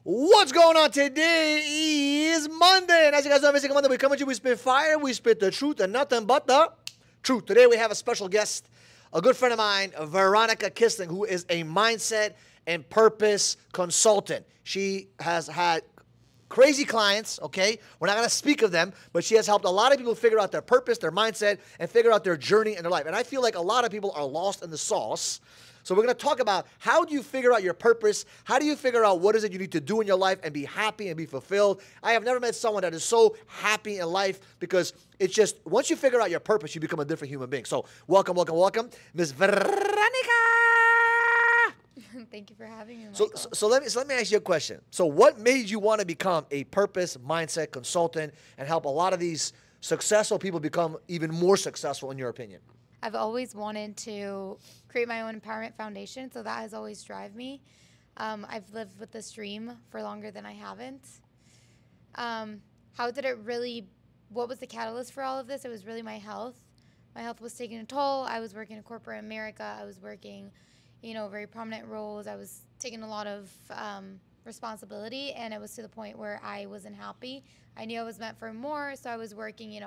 What's going on? Today is Monday, and as you guys know, every single Monday we come at you, we spit fire, we spit the truth, and nothing but the truth. Today we have a special guest, a good friend of mine, Veronica Kissling, who is a mindset and purpose consultant. She has had crazy clients, okay? We're not going to speak of them, but she has helped a lot of people figure out their purpose, their mindset, and figure out their journey in their life. And I feel like a lot of people are lost in the sauce. So we're going to talk about how do you figure out your purpose? How do you figure out what is it you need to do in your life and be happy and be fulfilled? I have never met someone that is so happy in life because it's just, once you figure out your purpose, you become a different human being. So welcome, welcome, welcome, Miss Veronica. Thank you for having me, Michael. So let me ask you a question. So what made you want to become a purpose mindset consultant and help a lot of these successful people become even more successful in your opinion? I've always wanted to create my own empowerment foundation, so that has always driven me. I've lived with this dream for longer than I haven't. How did it really, what was the catalyst for all of this? It was really my health. My health was taking a toll. I was working in corporate America. I was working, very prominent roles. I was taking a lot of responsibility, and it was to the point where I wasn't happy. I knew I was meant for more, so I was working,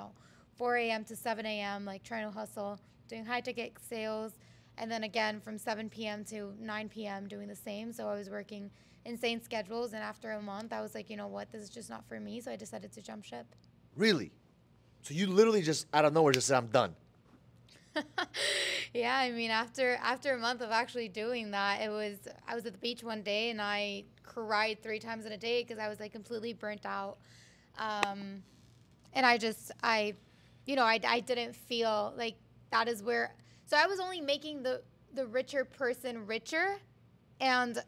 4 a.m. to 7 a.m., like trying to hustle, doing high-ticket sales, and then again from 7 p.m. to 9 p.m. doing the same. So I was working insane schedules, and after a month, I was like, you know what, this is just not for me, so I decided to jump ship. Really? So you literally just out of nowhere just said, I'm done. Yeah, I mean, after a month of actually doing that, I was at the beach one day, and I cried 3 times in a day because I was like completely burnt out. And I didn't feel like that is where, so I was only making the richer person richer, and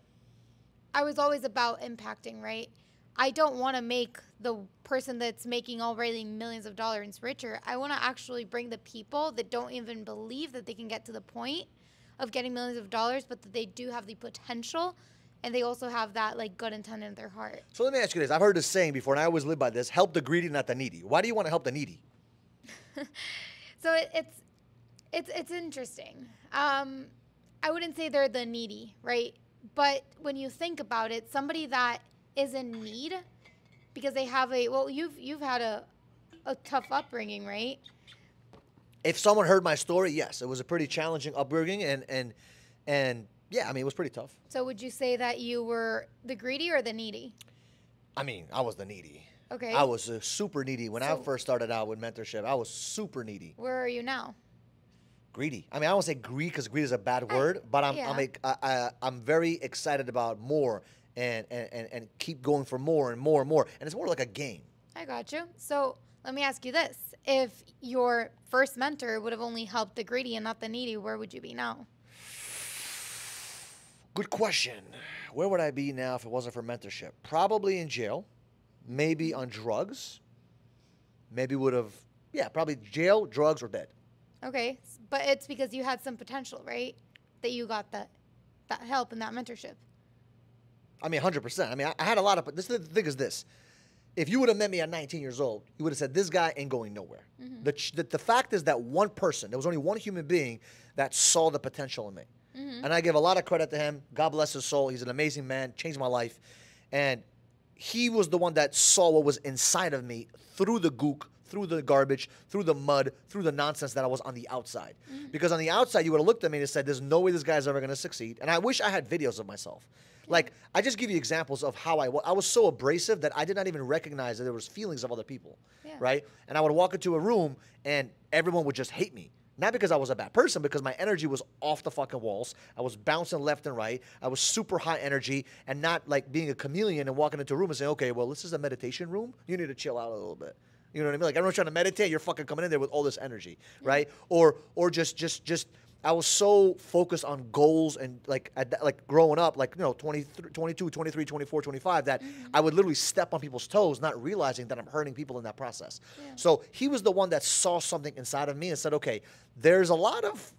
I was always about impacting, right? I don't want to make the person that's making already millions of dollars richer. I want to actually bring the people that don't even believe that they can get to the point of getting millions of dollars, but that they do have the potential, and they also have that like good intent in their heart. So let me ask you this. I've heard this saying before, and I always live by this: help the greedy, not the needy. Why do you want to help the needy? So it's interesting. I wouldn't say they're the needy, right? But when you think about it, somebody that is in need because they have you've had a tough upbringing, right? If someone heard my story, yes, it was a pretty challenging upbringing, and yeah, I mean, it was pretty tough. So would you say that you were the greedy or the needy? I mean, I was the needy. Okay. I was super needy when I first started out with mentorship. I was super needy. Where are you now? Greedy. I mean, I don't say greed because greed is a bad word, but I'm very excited about more and keep going for more and more and more. And it's more like a game. I got you. So let me ask you this. If your first mentor would have only helped the greedy and not the needy, where would you be now? Good question. Where would I be now if it wasn't for mentorship? Probably in jail. Maybe on drugs. Maybe would have, probably jail, drugs, or dead. Okay, but it's because you had some potential, right? That you got that help and that mentorship. I mean, 100%. I mean, I had a lot of, the thing is this. If you would have met me at 19 years old, you would have said, this guy ain't going nowhere. Mm-hmm. The fact is that one person, there was only one human being that saw the potential in me. Mm-hmm. And I give a lot of credit to him. God bless his soul. He's an amazing man, changed my life. And he was the one that saw what was inside of me through the gook, through the garbage, through the mud, through the nonsense that I was on the outside. Mm-hmm. Because on the outside, you would have looked at me and said, there's no way this guy's ever going to succeed. And I wish I had videos of myself. Yeah. Like, I just give you examples of how I was so abrasive that I did not even recognize that there was feelings of other people, right? And I would walk into a room and everyone would just hate me. Not because I was a bad person, because my energy was off the fucking walls. I was bouncing left and right. I was super high energy and not like being a chameleon and walking into a room and saying, okay, well, this is a meditation room. You need to chill out a little bit. You know what I mean? Like, everyone's trying to meditate. You're fucking coming in there with all this energy, right? Or just I was so focused on goals and like growing up, 22, 23, 24, 25, that I would literally step on people's toes, not realizing that I'm hurting people in that process. Yeah. So he was the one that saw something inside of me and said, okay, there's a lot of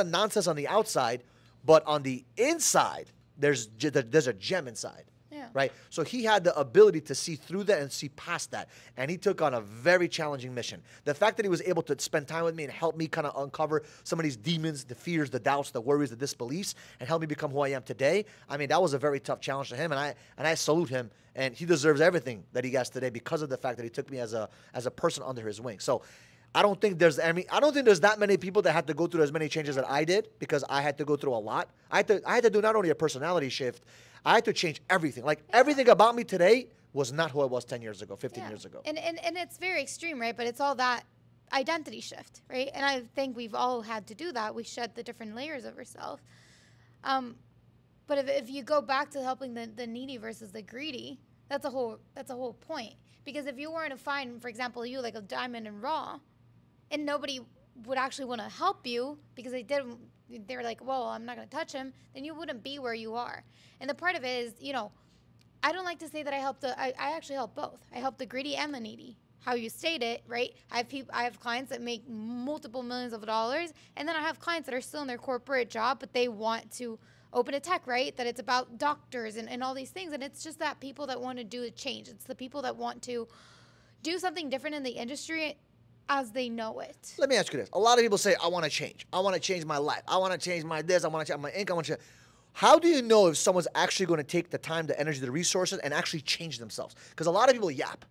nonsense on the outside, but on the inside, there's a gem inside. Yeah. right? So he had the ability to see through that and see past that. And he took on a very challenging mission. The fact that he was able to spend time with me and help me kind of uncover some of these demons, the fears, the doubts, the worries, the disbeliefs, and help me become who I am today, I mean, that was a very tough challenge to him, and I salute him, and he deserves everything that he gets today because of the fact that he took me as a person under his wing. So I don't think there's that many people that had to go through as many changes that I did, because I had to go through a lot. I had to do not only a personality shift, I had to change everything. Like, everything about me today was not who I was 10 years ago, 15 years ago. And it's very extreme, right? But it's all that identity shift, right? And I think we've all had to do that. We shed the different layers of ourselves. But if you go back to helping the needy versus the greedy, that's a whole point. Because if you weren't to find, for example, you like a diamond in raw, and nobody would actually want to help you because they were like, well, I'm not going to touch him, then you wouldn't be where you are. And the part of it is, I don't like to say that I actually help both. I help the greedy and the needy. How you state it, right? I have clients that make multiple millions of dollars, and then I have clients that are still in their corporate job, but they want to open a tech, right? That it's about doctors and all these things. And it's just that people that want to do a change. It's the people that want to do something different in the industry as they know it. Let me ask you this. A lot of people say, I want to change. I want to change my life. I want to change my this. I want to change my income. I want to change. How do you know if someone's actually going to take the time, the energy, the resources, and actually change themselves? Because a lot of people yap.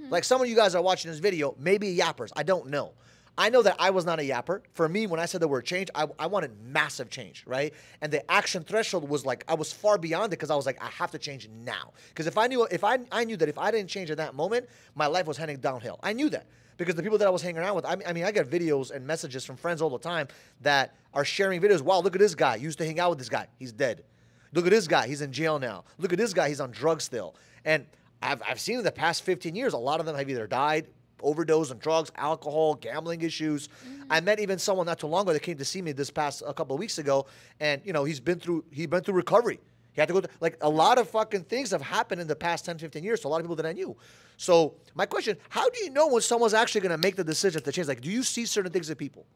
Like some of you guys are watching this video, maybe yappers. I don't know. I know that I was not a yapper. For me, when I said the word change, I wanted massive change, right? And the action threshold was like, I was far beyond it, because I was like, I have to change now. Because I knew that if I didn't change at that moment, my life was heading downhill. I knew that. Because the people that I was hanging around with, I mean, I get videos and messages from friends all the time that are sharing videos. Wow, look at this guy. Used to hang out with this guy. He's dead. Look at this guy. He's in jail now. Look at this guy. He's on drugs still. And I've seen in the past 15 years, a lot of them have either died, overdosed on drugs, alcohol, gambling issues. I met even someone not too long ago that came to see me a couple of weeks ago, and he's been through recovery. He had to go like a lot of fucking things have happened in the past 10, 15 years to a lot of people that I knew. So my question, how do you know when someone's actually going to make the decision to change? Like, do you see certain things in people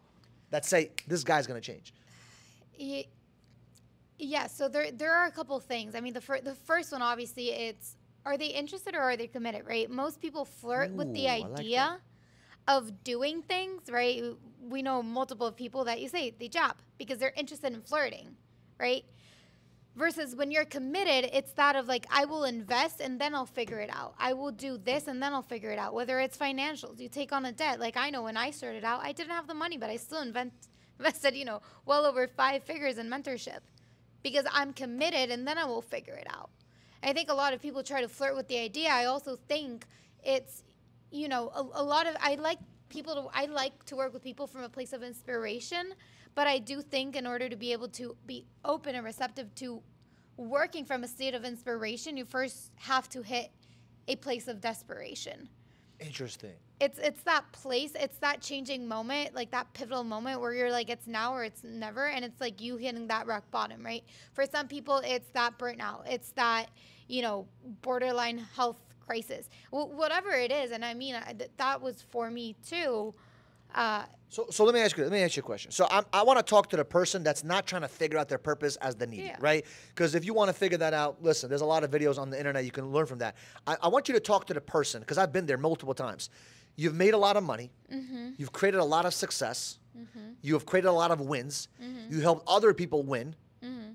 that say this guy's going to change? Yeah, so there are a couple things. I mean, the first one, obviously, it's, are they interested or are they committed, right? Most people flirt with the idea of doing things, right? We know multiple people that you say they jab because they're interested in flirting, right? Versus when you're committed, it's that of like, I will invest and then I'll figure it out. I will do this and then I'll figure it out. Whether it's financials, you take on a debt. Like, I know when I started out, I didn't have the money, but I still invested, well over 5 figures in mentorship because I'm committed, and then I will figure it out. I think a lot of people try to flirt with the idea. I also think it's, a lot of, I like to work with people from a place of inspiration, but I do think in order to be able to be open and receptive to working from a state of inspiration, you first have to hit a place of desperation. Interesting. It's that place, it's that changing moment, like that pivotal moment where you're like, it's now or it's never, and it's like you hitting that rock bottom, right? For some people, it's that burnout. It's that, borderline health crisis. Whatever it is, and I mean, that was for me too. So let me ask you a question. So I want to talk to the person that's not trying to figure out their purpose as the needy, right? Because if you want to figure that out, listen, there's a lot of videos on the internet you can learn from that. I want you to talk to the person, because I've been there multiple times. You've made a lot of money. You've created a lot of success. You have created a lot of wins. You helped other people win.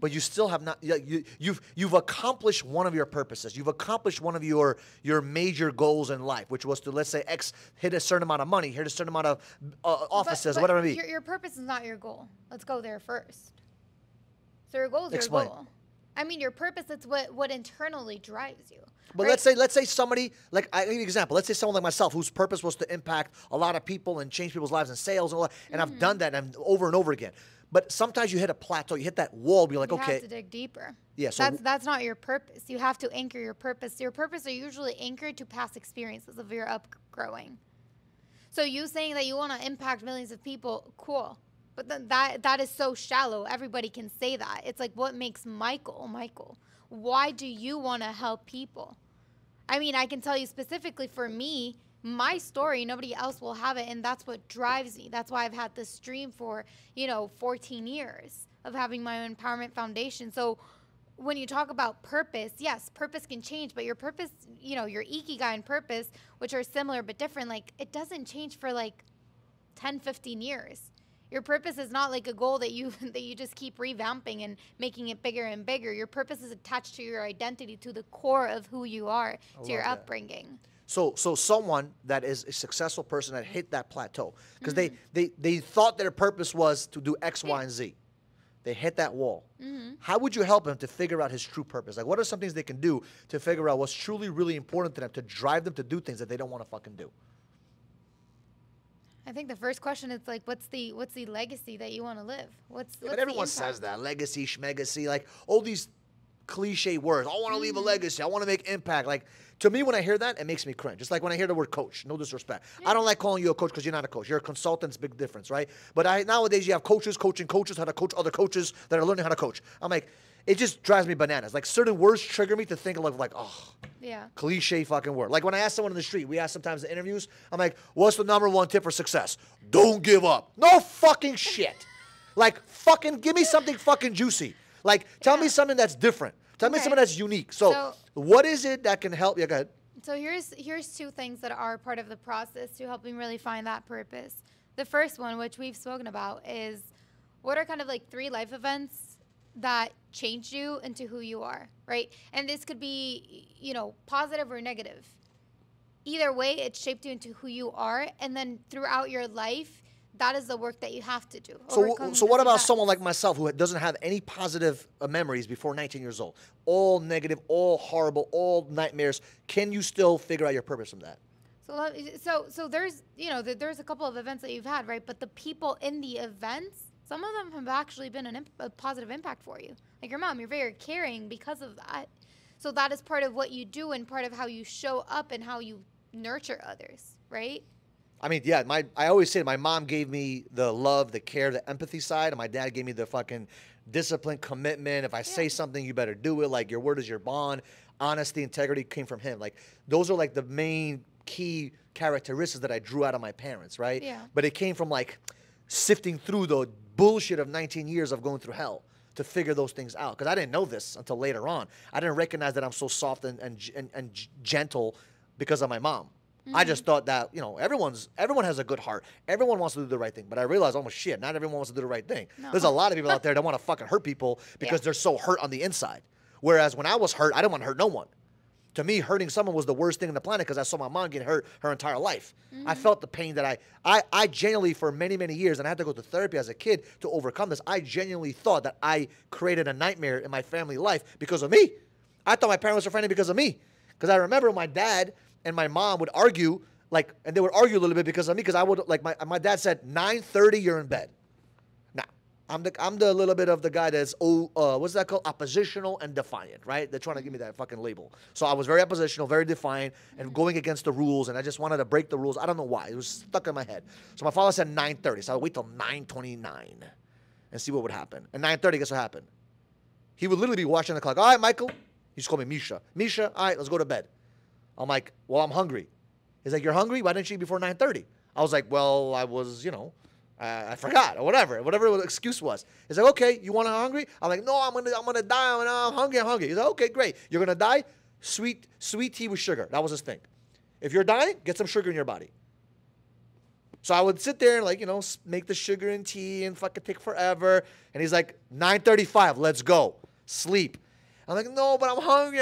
But you still have not. You've accomplished one of your purposes. You've accomplished one of your major goals in life, which was to, let's say, hit a certain amount of money, hit a certain amount of offices, whatever it be. Your purpose is not your goal. Let's go there first. So your goal is Explain. your goal. I mean, your purpose is what internally drives you. But right? let's say somebody, like, I give you an example. Let's say someone like myself, whose purpose was to impact a lot of people and change people's lives in sales and all that, and I've done that over and over again. But sometimes you hit a plateau, you hit that wall, you're like, okay. You have to dig deeper. Yeah, so that's not your purpose. You have to anchor your purpose. Your purpose are usually anchored to past experiences of your upgrowing. So you saying that you want to impact millions of people, cool. But then that is so shallow. Everybody can say that. It's like, what makes Michael? Why do you want to help people? I mean, I can tell you specifically for me, my story, nobody else will have it, and that's what drives me. That's why I've had this dream for, 14 years of having my own empowerment foundation. So when you talk about purpose, yes, purpose can change, but your purpose, you know, your ikigai and purpose, which are similar but different, like it doesn't change for like 10, 15 years. Your purpose is not like a goal that you just keep revamping and making it bigger and bigger. Your purpose is attached to your identity, to the core of who you are, to your upbringing. So someone that is a successful person that hit that plateau, because they thought their purpose was to do X, Y, and Z. They hit that wall. How would you help them to figure out his true purpose? Like, what are some things they can do to figure out what's truly, really important to them, to drive them to do things that they don't want to fucking do? I think the first question is like, what's the legacy that you want to live? But everyone says that, legacy, schmegacy, like all these cliche words. I want to leave a legacy. I want to make impact. Like, to me, when I hear that, it makes me cringe. Just like when I hear the word coach, no disrespect. I don't like calling you a coach because you're not a coach. You're a consultant. It's a big difference, right? But nowadays you have coaches coaching coaches how to coach other coaches that are learning how to coach. I'm like, it just drives me bananas. Like, certain words trigger me to think of like, oh, yeah, cliche fucking word. Like when I ask someone in the street, we ask sometimes in interviews, I'm like, what's the #1 tip for success? Don't give up. No fucking shit. Like, fucking give me something fucking juicy. Like, tell me something that's different. Tell me something that's unique. So what is it that can help? Yeah, go ahead. So here's two things that are part of the process to helping really find that purpose. The first one, which we've spoken about, is what are kind of like 3 life events that changed you into who you are, right? And this could be, you know, positive or negative. Either way, it shaped you into who you are, and then throughout your life, that is the work that you have to do. So what about someone like myself who doesn't have any positive memories before 19 years old? All negative, all horrible, all nightmares. Can you still figure out your purpose from that? So there's, you know, there's a couple of events that you've had, right? But the people in the events, some of them have actually been a positive impact for you. Like your mom, you're very caring because of that. So that is part of what you do and part of how you show up and how you nurture others, right? I mean, yeah, I always say my mom gave me the love, the care, the empathy side, and my dad gave me the fucking discipline, commitment. If I say something, you better do it. Like, your word is your bond. Honesty, integrity came from him. Like, those are like the main key characteristics that I drew out of my parents, right? Yeah. But it came from like sifting through the bullshit of 19 years of going through hell to figure those things out. Because I didn't know this until later on. I didn't recognize that I'm so soft and gentle because of my mom. I just thought that, you know, everyone has a good heart. Everyone wants to do the right thing. But I realized, oh, shit, not everyone wants to do the right thing. No. There's a lot of people out there that want to fucking hurt people because they're so hurt on the inside. Whereas when I was hurt, I didn't want to hurt no one. To me, hurting someone was the worst thing on the planet because I saw my mom get hurt her entire life. I felt the pain that I genuinely, for many, many years, and I had to go to therapy as a kid to overcome this, I genuinely thought that I created a nightmare in my family life because of me. I thought my parents were fighting because of me. Because I remember my dad and my mom would argue, like, and they would argue a little bit because of me, because I would, like, my dad said, 9:30, you're in bed. Now, I'm the little bit of the guy that's, what's that called? Oppositional and defiant, right? They're trying to give me that fucking label. So I was very oppositional, very defiant, and going against the rules, and I just wanted to break the rules. I don't know why. It was stuck in my head. So my father said 9:30, so I would wait till 9:29 and see what would happen. And 9:30, guess what happened? He would literally be watching the clock. All right, Michael. He just called me Misha. Misha, all right, let's go to bed. I'm like, well, I'm hungry. He's like, you're hungry? Why didn't you eat before 9:30? I was like, well, I was, you know, I forgot or whatever the excuse was. He's like, okay, you want to hungry? I'm like, no, I'm gonna die. I'm hungry. He's like, okay, great. You're gonna die? Sweet tea with sugar. That was his thing. If you're dying, get some sugar in your body. So I would sit there and, like, you know, make the sugar and tea and fucking take forever. And he's like, 9:35, let's go. Sleep. I'm like, no, but I'm hungry.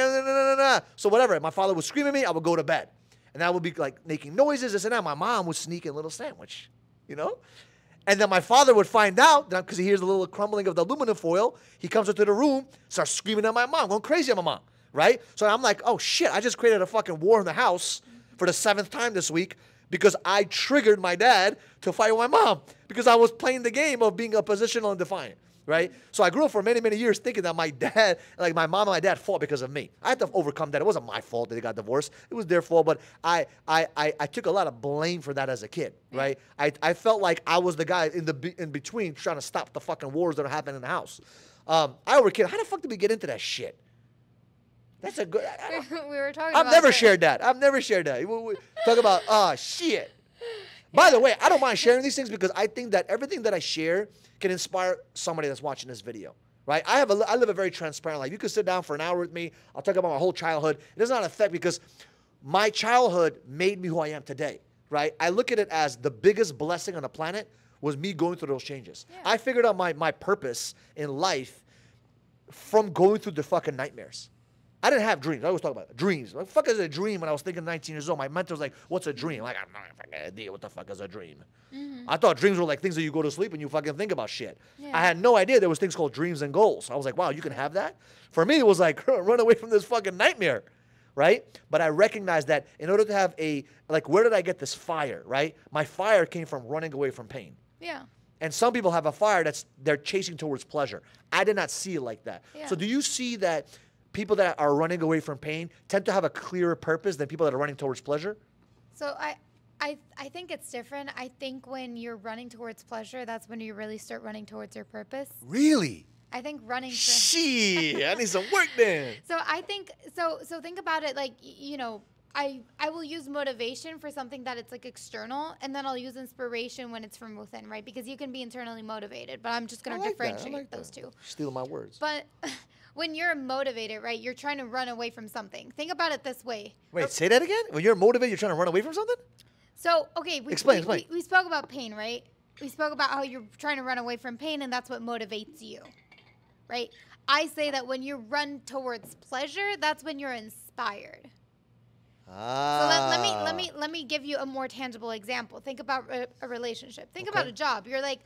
So whatever. My father would scream at me. I would go to bed. And I would be, like, making noises, this and that. My mom would sneak in a little sandwich, you know? And then my father would find out, because he hears the little crumbling of the aluminum foil. He comes into the room, starts screaming at my mom, going crazy at my mom, right? So I'm like, oh, shit, I just created a fucking war in the house for the 7th time this week because I triggered my dad to fight with my mom because I was playing the game of being oppositional and defiant. Right? So I grew up for many, many years thinking that my dad, like my mom and my dad fought because of me. I had to overcome that. It wasn't my fault that they got divorced. It was their fault, but I took a lot of blame for that as a kid, right? I felt like I was the guy in between trying to stop the fucking wars that are happening in the house. I overkid. How the fuck did we get into that shit? That's a good... we were talking I've never shared that. We talk about, shit. By the way, I don't mind sharing these things because I think that everything that I share can inspire somebody that's watching this video. right? I live a very transparent life. You could sit down for an hour with me. I'll talk about my whole childhood. It does not affect because my childhood made me who I am today, right? I look at it as the biggest blessing on the planet was me going through those changes. Yeah. I figured out my purpose in life from going through the fucking nightmares. I didn't have dreams. I always talk about dreams. What the fuck is a dream? When I was thinking 19 years old, my mentor was like, what's a dream? I'm like, I have no fucking idea what the fuck is a dream. I thought dreams were like things that you go to sleep and you fucking think about shit. Yeah. I had no idea there was things called dreams and goals. I was like, wow, you can have that? For me, it was like, run away from this fucking nightmare, right? But I recognized that in order to have where did I get this fire, right? My fire came from running away from pain. Yeah. And some people have a fire they're chasing towards pleasure. I did not see it like that. Yeah. So do you see that people that are running away from pain tend to have a clearer purpose than people that are running towards pleasure? So I think it's different. I think when you're running towards pleasure, that's when you really start running towards your purpose. Really? I think running. Shit, I need some work then. So I think so think about it like, you know, I will use motivation for something that it's like external, and then I'll use inspiration when it's from within, right? Because you can be internally motivated, but I'm just going to differentiate those two. Stealing my words. But when you're motivated, right, you're trying to run away from something. Think about it this way. Wait, say that again? When you're motivated, you're trying to run away from something? So, okay, explain. We spoke about pain, right? We spoke about how you're trying to run away from pain, and that's what motivates you, right? I say that when you run towards pleasure, that's when you're inspired. So let me give you a more tangible example. Think about a relationship. Think about a job. You're like,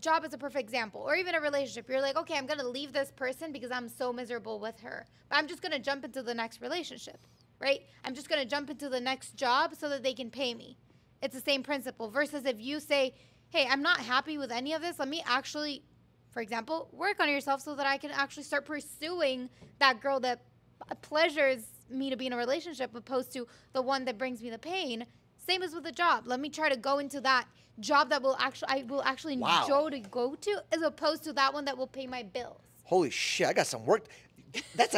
job is a perfect example. Or even a relationship. You're like, okay, I'm going to leave this person because I'm so miserable with her. But I'm just going to jump into the next relationship, right? I'm just going to jump into the next job so that they can pay me. It's the same principle. Versus if you say, hey, I'm not happy with any of this. Let me actually, for example, work on yourself so that I can actually start pursuing that girl that pleasures me to be in a relationship opposed to the one that brings me the pain. Same as with a job. Let me try to go into that job that I will actually enjoy to go to, as opposed to that one that will pay my bills. Holy shit, I got some work. That's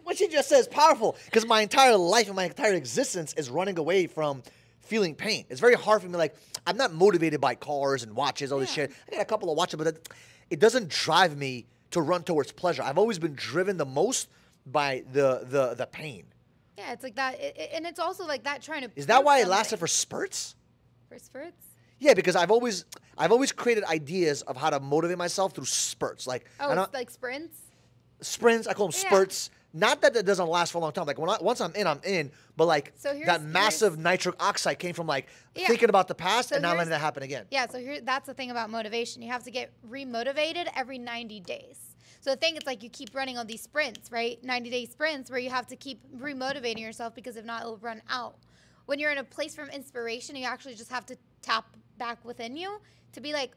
what she just said is powerful, because my entire life and my entire existence is running away from feeling pain. It's very hard for me. Like, I'm not motivated by cars and watches, all this shit. I got a couple of watches, but it doesn't drive me to run towards pleasure. I've always been driven the most by the pain. Yeah, it's like that, and it's also like that trying to. Is that why it lasted for spurts? For spurts? Yeah, because I've always created ideas of how to motivate myself through spurts. Like, like sprints. Sprints, I call them spurts. Not that it doesn't last for a long time. Like once I'm in. But like that massive nitric oxide came from like thinking about the past and not letting that happen again. Yeah, so that's the thing about motivation. You have to get remotivated every 90 days. So the thing is like you keep running on these sprints, right? 90-day sprints where you have to keep remotivating yourself, because if not, it'll run out. When you're in a place from inspiration, you actually just have to tap back within you to be like,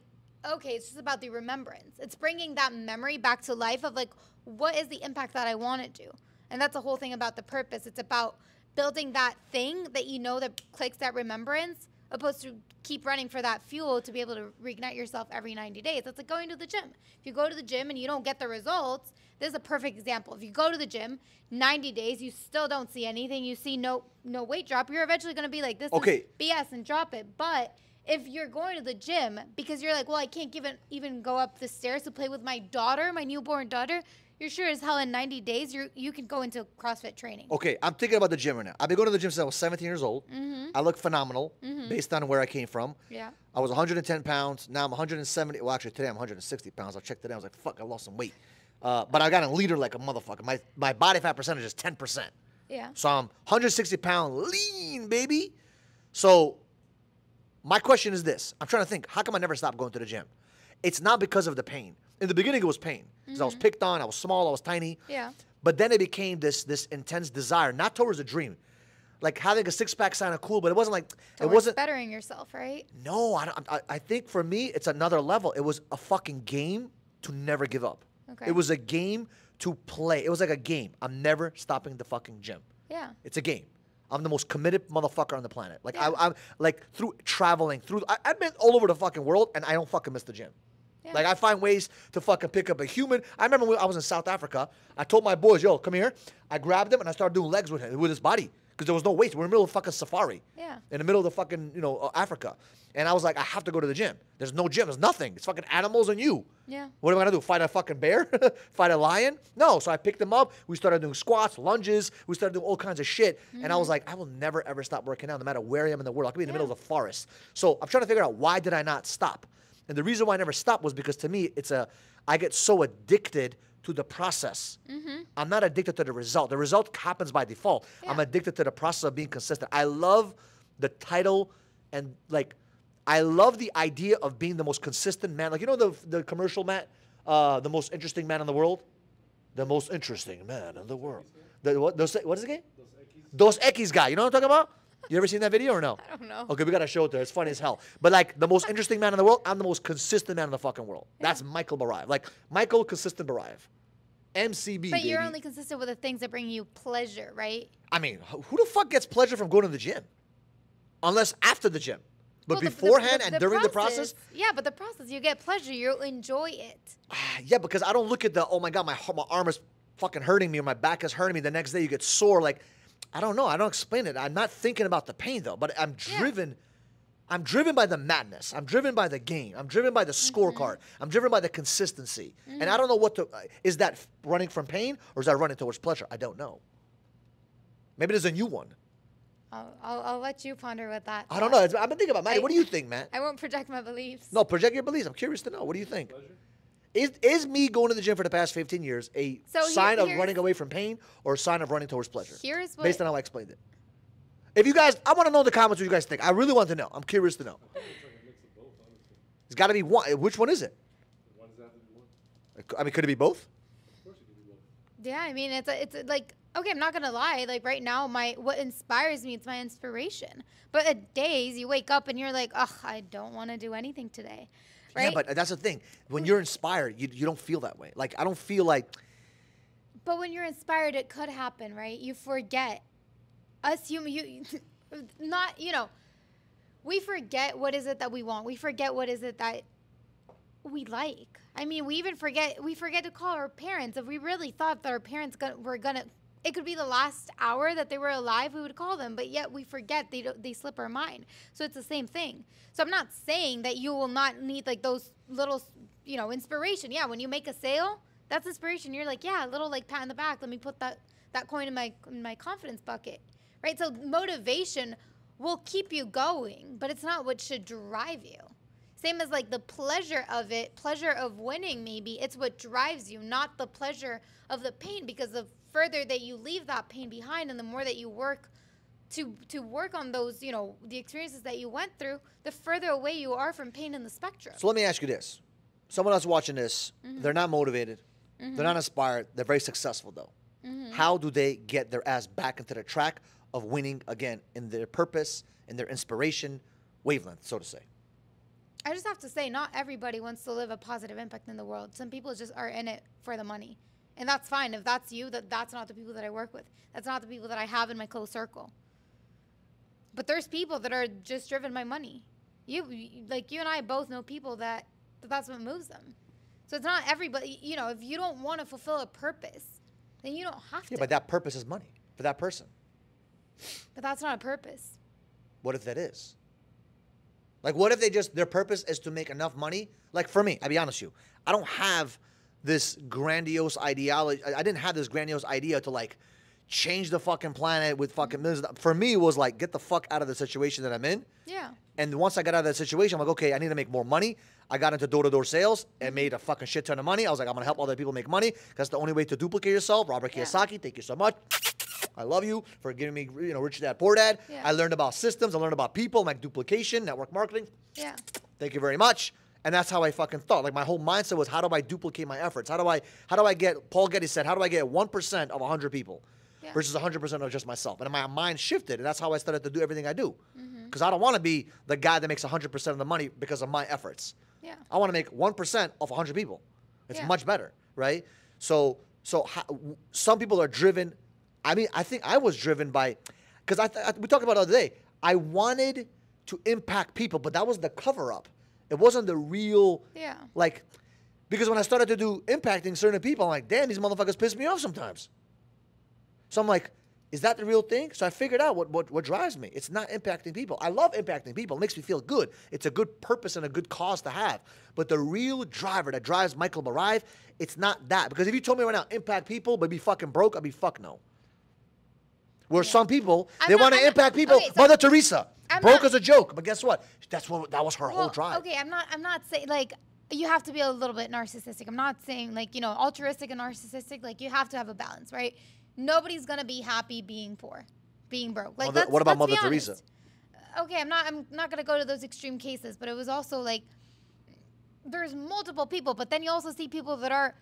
okay, it's just about the remembrance. It's bringing that memory back to life of like, what is the impact that I want to do? And that's the whole thing about the purpose. It's about building that thing that you know that clicks that remembrance, opposed to keep running for that fuel to be able to reignite yourself every 90 days. That's like going to the gym. If you go to the gym and you don't get the results, this is a perfect example. If you go to the gym, 90 days, you still don't see anything, you see no weight drop, you're eventually going to be like, this is BS, and drop it. But if you're going to the gym because you're like, well, I can't even go up the stairs to play with my daughter, my newborn daughter, you're sure as hell in 90 days you can go into CrossFit training. Okay, I'm thinking about the gym right now. I've been going to the gym since I was 17 years old. I look phenomenal based on where I came from. Yeah. I was 110 pounds. Now I'm 170. Well, actually, today I'm 160 pounds. I checked today. I was like, fuck, I lost some weight. But I got a leader like a motherfucker. My body fat percentage is 10%. Yeah. So I'm 160 pound lean, baby. So my question is this. I'm trying to think, how come I never stopped going to the gym? It's not because of the pain. In the beginning, it was pain. Because I was picked on, I was small, I was tiny. Yeah. But then it became this intense desire, not towards a dream. Like having a six-pack sounded cool, but it wasn't like, it wasn't. Bettering yourself, right? No, I think for me, it's another level. It was a fucking game to never give up. Okay. It was a game to play. It was like a game. I'm never stopping the fucking gym. Yeah. It's a game. I'm the most committed motherfucker on the planet. Like I'm like through traveling, I've been all over the fucking world, and I don't fucking miss the gym. Yeah. Like I find ways to fucking pick up a human. I remember when I was in South Africa, I told my boys, yo, come here. I grabbed him and I started doing legs with him, with his body. because there was no weights. We're in the middle of fucking safari. Yeah. In the middle of the fucking, Africa. And I was like, I have to go to the gym. There's no gym. There's nothing. It's fucking animals and you. Yeah. What am I going to do? Fight a fucking bear? Fight a lion? No. So I picked them up. We started doing squats, lunges. We started doing all kinds of shit. And I was like, I will never, ever stop working out no matter where I am in the world. I could be in the middle of the forest. So I'm trying to figure out, why did I not stop? And the reason why I never stopped was because to me, I get so addicted to the process. I'm not addicted to the result. The result happens by default. Yeah. I'm addicted to the process of being consistent. I love the title and I love the idea of being the most consistent man. Like, the commercial, Matt? The most interesting man in the world? The most interesting man in the world. What is it again? Dos Equis guy. You know what I'm talking about? You ever seen that video or no? I don't know. Okay, we got to show it there. It's funny as hell. But like, the most interesting man in the world, I'm the most consistent man in the fucking world. Yeah. That's Michael Barayev. Like, Michael Consistent Barayev. MCB, But you're baby. only consistent with the things that bring you pleasure, right? I mean, who the fuck gets pleasure from going to the gym? Unless after the gym. But Well, beforehand and during the process? Yeah, but the process, you get pleasure. You enjoy it. Yeah, because I don't look at oh my God, my arm is fucking hurting me or my back is hurting me. The next day you get sore. Like, I don't know. I don't explain it. I'm not thinking about the pain though, but I'm driven. Yeah. I'm driven by the madness. I'm driven by the game. I'm driven by the scorecard. I'm driven by the consistency. And I don't know is that running from pain or is that running towards pleasure? I don't know. Maybe there's a new one. I'll let you ponder with that. I don't know. I've been thinking about Maddie. What do you think, Matt? I won't project my beliefs. No, project your beliefs. I'm curious to know. What do you think? Is me going to the gym for the past 15 years a sign of running away from pain or a sign of running towards pleasure? Based on how I explained it. If you guys, I want to know in the comments what you guys think. I really want to know. I'm curious to know. It's got to be one. Which one is it? I mean, could it be both? Of course it could be both. Yeah, I mean, it's like, okay, I'm not gonna lie. Like right now, what inspires me, it's my inspiration. But at days, you wake up and you're like, ugh, I don't want to do anything today, right? Yeah, but that's the thing. When you're inspired, you don't feel that way. Like I don't feel like. But when you're inspired, it could happen, right? You forget. Us human, we forget what is it that we want. We forget what is it that we like. I mean, we forget to call our parents. If we really thought that our parents were gonna, it could be the last hour that they were alive, we would call them, but yet we forget, they slip our mind. So it's the same thing. So I'm not saying that you will not need like those little, inspiration. Yeah, when you make a sale, that's inspiration. You're like, yeah, a little like pat in the back. Let me put that coin in my confidence bucket, right? So motivation will keep you going, but it's not what should drive you. Same as like the pleasure of it, pleasure of winning maybe, it's what drives you, not the pleasure of the pain, because the further that you leave that pain behind and the more that you work to work on those, the experiences that you went through, the further away you are from pain in the spectrum. So let me ask you this. Someone else watching this, they're not motivated, they're not inspired, they're very successful though. How do they get their ass back into the track of winning again in their purpose, in their inspiration wavelength, so to say? I just have to say, not everybody wants to live a positive impact in the world. Some people just are in it for the money. And that's fine. If that's you, that's not the people that I work with. That's not the people that I have in my close circle. But there's people that are just driven by money. You and I both know people that's what moves them. So it's not everybody, if you don't want to fulfill a purpose, then you don't have to. Yeah, but that purpose is money for that person. But that's not a purpose. What if that is? Like, what if their purpose is to make enough money? Like, for me, I'll be honest with you, I don't have this grandiose ideology. I didn't have this grandiose idea to, like, change the fucking planet with fucking millions. For me, it was like, get the fuck out of the situation that I'm in. Yeah. And once I got out of that situation, I'm like, okay, I need to make more money. I got into door-to-door sales and made a fucking shit ton of money. I was like, I'm going to help other people make money. That's the only way to duplicate yourself. Robert Kiyosaki, thank you so much. I love you for giving me, Rich Dad, Poor Dad. Yeah. I learned about systems. I learned about people, like duplication, network marketing. Yeah. Thank you very much. And that's how I fucking thought. Like, my whole mindset was, how do I duplicate my efforts? How do I get, Paul Getty said, how do I get 1% of 100 people versus 100% of just myself? And my mind shifted, and that's how I started to do everything I do. Because I don't want to be the guy that makes 100% of the money because of my efforts. Yeah. I want to make 1% of 100 people. It's much better, right? So some people are driven. I mean, I think I was driven by, because we talked about it the other day. I wanted to impact people, but that was the cover-up. It wasn't the real, because when I started to do impacting certain people, I'm like, damn, these motherfuckers piss me off sometimes. So I'm like, Is that the real thing? So I figured out what drives me. It's not impacting people. I love impacting people. It makes me feel good. It's a good purpose and a good cause to have. But the real driver that drives Michael Marive, it's not that. Because if you told me right now, impact people, but be fucking broke, I'd be fuck no. Where some people, they want to impact people. Okay, so Mother Teresa, broke as a joke. But guess what? That was her whole drive. Okay, I'm not saying, like, you have to be a little bit narcissistic. I'm not saying, like, you know, altruistic and narcissistic. Like, you have to have a balance, right? Nobody's gonna be happy being poor, being broke. Like, what about Mother Teresa? Okay, I'm not gonna go to those extreme cases, but it was also like there's multiple people, but then you also see people that are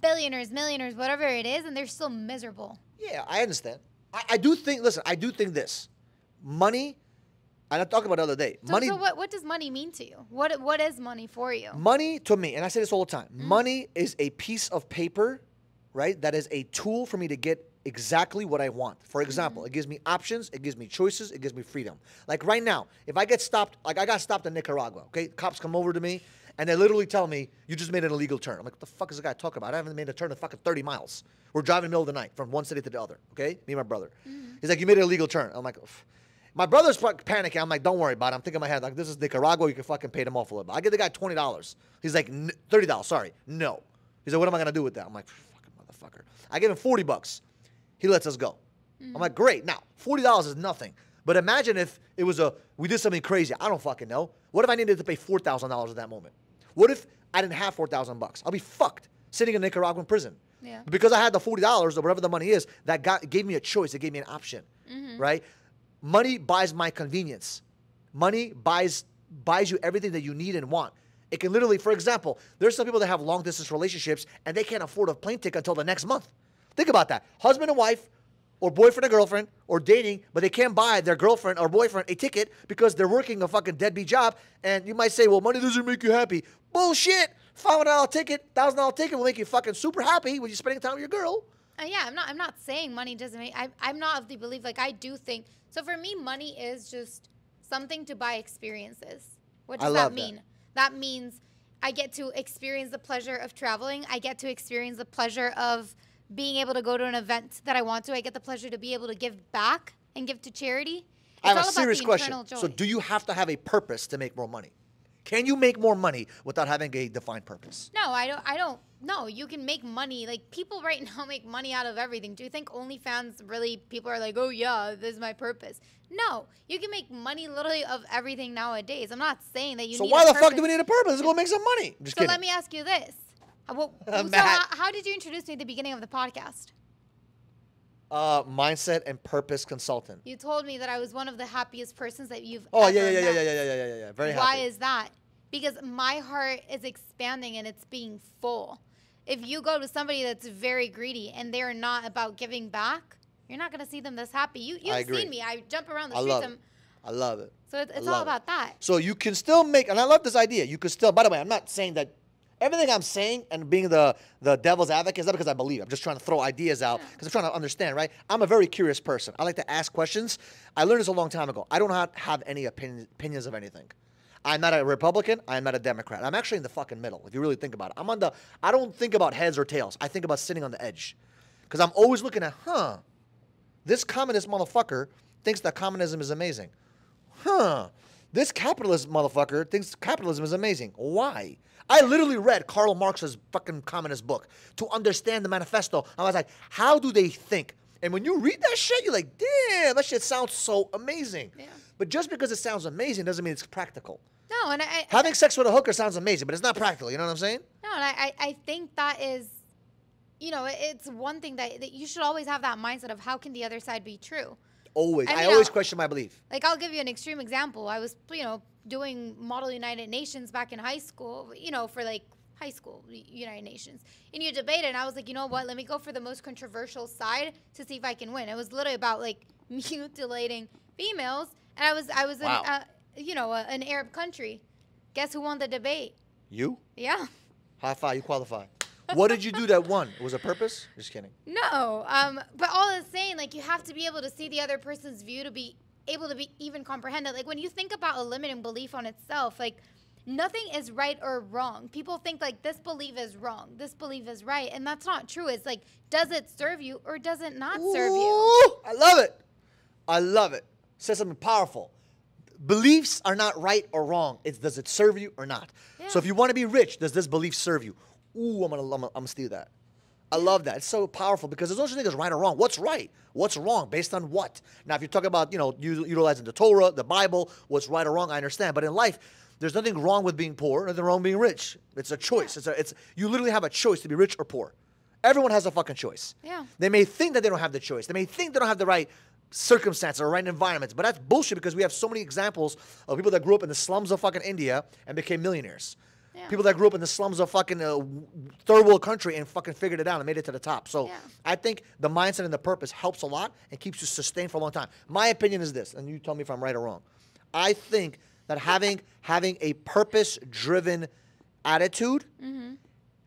billionaires, millionaires, whatever it is, and they're still miserable. Yeah, I understand. I do think. Listen, I do think this money. And I talked about it the other day. So what does money mean to you? What is money for you? Money to me, and I say this all the time. Money is a piece of paper, right? That is a tool for me to get exactly what I want. For example, it gives me options, it gives me choices, it gives me freedom. Like right now, if I get stopped, like I got stopped in Nicaragua, okay? Cops come over to me and they literally tell me, you just made an illegal turn. I'm like, what the fuck is the guy talking about? I haven't made a turn of fucking 30 miles. We're driving in the middle of the night from one city to the other, okay? Me and my brother. He's like, you made an illegal turn. I'm like, oof. My brother's panicking. I'm like, don't worry about it. I'm thinking in my head, like, this is Nicaragua. You can fucking pay them off a little bit. I give the guy $20. He's like, $30, sorry. No. He's like, what am I going to do with that? I'm like, fucking motherfucker. I give him $40. He lets us go. I'm like, great. Now, $40 is nothing. But imagine if it was we did something crazy. I don't fucking know. What if I needed to pay $4,000 at that moment? What if I didn't have $4,000? I'll be fucked sitting in Nicaraguan prison. Yeah. Because I had the $40 or whatever the money is, that gave me a choice. It gave me an option, right? Money buys my convenience. Money buys you everything that you need and want. It can literally, for example, there's some people that have long distance relationships and they can't afford a plane ticket until the next month. Think about that. Husband and wife, or boyfriend and girlfriend, or dating, but they can't buy their girlfriend or boyfriend a ticket because they're working a fucking deadbeat job. And you might say, well, money doesn't make you happy. Bullshit. $500 ticket, $1,000 ticket will make you fucking super happy when you're spending time with your girl. Yeah, I'm not saying money doesn't make. I'm not of the belief, like, I do think. So for me, money is just something to buy experiences. What does that mean? That means I get to experience the pleasure of traveling. I get to experience the pleasure of being able to go to an event that I want to. I get the pleasure to be able to give back and give to charity. I have a serious question. So do you have to have a purpose to make more money? Can you make more money without having a defined purpose? No, I don't. No, you can make money. Like, people right now make money out of everything. Do you think OnlyFans really, people are like, oh yeah, this is my purpose? No, you can make money literally of everything nowadays. I'm not saying that you need a purpose. So why the fuck do we need a purpose? Let's go make some money. I'm just kidding. Let me ask you this. How did you introduce me at the beginning of the podcast? Mindset and purpose consultant. You told me that I was one of the happiest persons that you've ever met. Yeah. Very happy. Why is that? Because my heart is expanding and it's being full. If you go to somebody that's very greedy and they're not about giving back, you're not going to see them this happy. You've seen me. I jump around the streets. I love it. So it's all about that. So you can still make, and I love this idea. You could still, by the way, I'm not saying that everything I'm saying and being the devil's advocate is not because I believe. I'm just trying to throw ideas out because I'm trying to understand, right? I'm a very curious person. I like to ask questions. I learned this a long time ago. I don't have any opinions of anything. I'm not a Republican. I'm not a Democrat. I'm actually in the fucking middle, if you really think about it. I don't think about heads or tails. I think about sitting on the edge. Because I'm always looking at, this communist motherfucker thinks that communism is amazing. This capitalist motherfucker thinks capitalism is amazing. Why? I literally read Karl Marx's fucking communist book to understand the manifesto. I was like, how do they think? And when you read that shit, you're like, damn, that shit sounds so amazing. Yeah. But just because it sounds amazing doesn't mean it's practical. No, and having sex with a hooker sounds amazing, but it's not practical. You know what I'm saying? No, and I think that is, it's one thing that you should always have that mindset of how can the other side be true. Always. I always question my belief. Like, I'll give you an extreme example. I was, doing Model United Nations back in high school, for like high school United Nations. And you debate it, and I was like, you know what? Let me go for the most controversial side to see if I can win. It was literally about like mutilating females, and I was in an Arab country. Guess who won the debate? You? Yeah. High five. You qualify. What did you do that won? Was it purpose? Just kidding. No. But all I'm saying, like, you have to be able to see the other person's view to be able to be even comprehended. Like, when you think about a limiting belief on itself, like, nothing is right or wrong. People think like this belief is wrong, this belief is right, and that's not true. It's like, does it serve you or does it not serve you? I love it. I love it. Says something powerful. Beliefs are not right or wrong. It's does it serve you or not. Yeah. So if you want to be rich, does this belief serve you? Ooh, I'm gonna steal that. I love that. It's so powerful because there's no such thing as right or wrong. What's right? What's wrong? Based on what? Now, if you're talking about, utilizing the Torah, the Bible, what's right or wrong, I understand. But in life, there's nothing wrong with being poor, nothing wrong with being rich. It's a choice. You literally have a choice to be rich or poor. Everyone has a fucking choice. Yeah. They may think that they don't have the choice. They may think they don't have the right circumstances or right environments, but that's bullshit because we have so many examples of people that grew up in the slums of fucking India and became millionaires. Yeah. People that grew up in the slums of fucking third world country and fucking figured it out and made it to the top. So I think the mindset and the purpose helps a lot and keeps you sustained for a long time. My opinion is this, and you tell me if I'm right or wrong. I think that having a purpose-driven attitude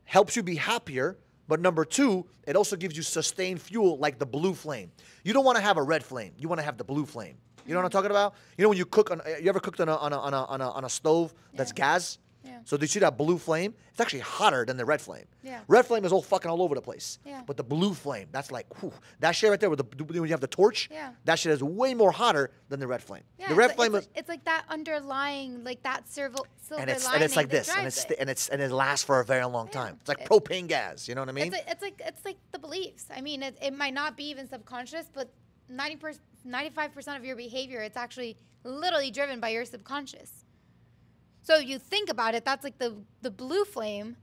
helps you be happier. But number two, it also gives you sustained fuel like the blue flame. You don't want to have a red flame. You want to have the blue flame. You know what I'm talking about? You know when you cook you ever cooked on a stove that's gas? Yeah. So do you see that blue flame? It's actually hotter than the red flame. Yeah. Red flame is all fucking all over the place. Yeah. But the blue flame, that's like, whew, that shit right there when you have the torch, that shit is way more hotter than the red flame. Yeah, the red flame is... It's like that underlying, like that silver and lining it's like this, and it lasts for a very long time. It's like propane gas, you know what I mean? It's like the beliefs. I mean, it might not be even subconscious, but 95% of your behavior, it's actually literally driven by your subconscious. So you think about it, that's like the blue flame.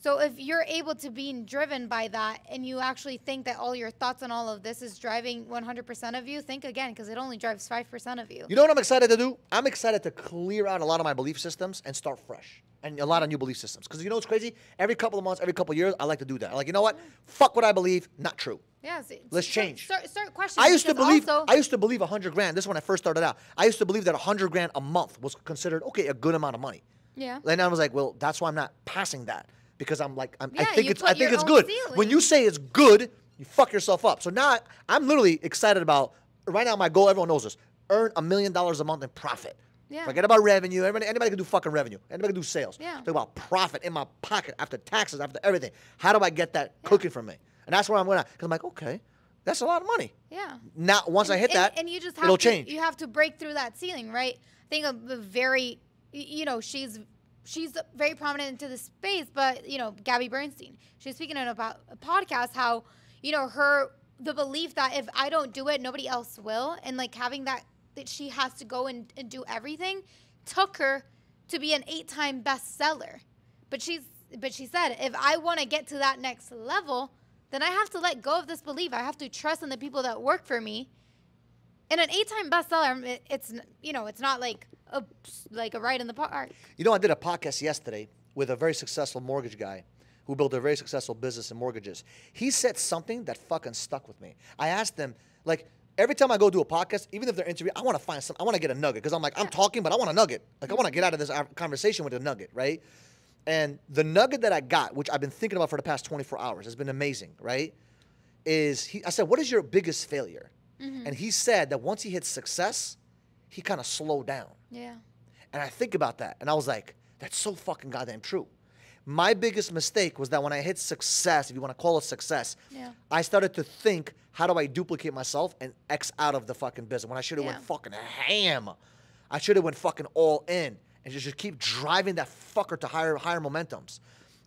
So if you're able to be driven by that and you actually think that all your thoughts and all of this is driving 100% of you, think again, because it only drives 5% of you. You know what I'm excited to do? I'm excited to clear out a lot of my belief systems and start fresh. And a lot of new belief systems. Because you know what's crazy? Every couple of months, every couple of years, I like to do that. Like, you know what? Fuck what I believe, not true. Yeah, let's change. Start questioning. I used to believe 100 grand. This is when I first started out. I used to believe that 100 grand a month was considered a good amount of money. Yeah. And I was like, well, that's why I'm not passing that because I think it's good. Ceiling. When you say it's good, you fuck yourself up. So now I'm literally excited about right now. My goal, everyone knows this: earn $1 million a month in profit. Yeah. Forget about revenue. Anybody can do fucking revenue. Anybody can do sales. Yeah. Talk about profit in my pocket after taxes, after everything. How do I get that cooking for me? And that's where I'm going to, because I'm like, okay, that's a lot of money. Yeah. Now, once I hit that, and you just have it'll change. You have to break through that ceiling, right? I think a very, she's very prominent into the space, but, Gabby Bernstein, she's speaking about a podcast, how, the belief that if I don't do it, nobody else will. And like having that she has to go and do everything took her to be an 8-time bestseller. But she said, if I want to get to that next level, then I have to let go of this belief. I have to trust in the people that work for me. And an 8-time bestseller, it's not like a ride in the park. I did a podcast yesterday with a very successful mortgage guy who built a very successful business in mortgages. He said something that fucking stuck with me. I asked him, every time I go do a podcast, even if they're interviewing, I want to find I want to get a nugget because I'm like, I'm talking, but I want a nugget. I want to get out of this conversation with a nugget, right? And the nugget that I got, which I've been thinking about for the past 24 hours, has been amazing, right? I said, what is your biggest failure? Mm-hmm. And he said that once he hit success, he kind of slowed down. Yeah. And I think about that, and I was like, that's so fucking goddamn true. My biggest mistake was that when I hit success, if you want to call it success, I started to think, how do I duplicate myself and X out of the fucking business when I should have went fucking ham. I should have went fucking all in and just keep driving that fucker to higher momentums.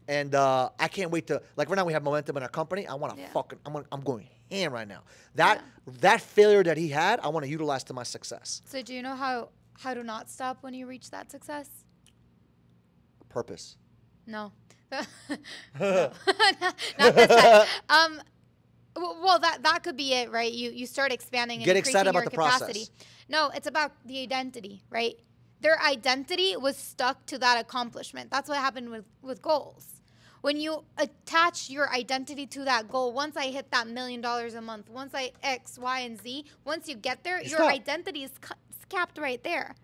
And I can't wait to, right now we have momentum in our company. I want to I'm going ham right now. That failure that he had, I want to utilize to my success. So do you know how to not stop when you reach that success? Purpose. No. Not this time. Well, that could be it, right? You start expanding and get excited about the capacity. process. No, it's about the identity, right? Their identity was stuck to that accomplishment. That's what happened with goals. When you attach your identity to that goal, once I hit that $1 million a month, once I X, Y, and Z, once you get there, your identity is capped right there.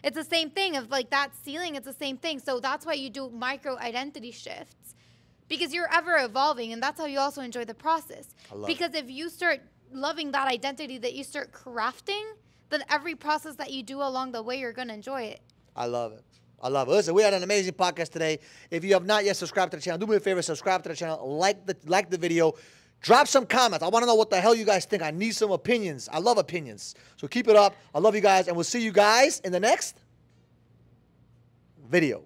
It's the same thing of that ceiling. It's the same thing. So that's why you do micro identity shifts, because you're ever evolving, and that's how you also enjoy the process. Because if you start loving that identity that you start crafting, then every process that you do along the way, you're going to enjoy it. I love it. I love it. Listen, we had an amazing podcast today. If you have not yet subscribed to the channel, do me a favor, subscribe to the channel, like the video, drop some comments. I want to know what the hell you guys think. I need some opinions. I love opinions. So keep it up. I love you guys, and we'll see you guys in the next video.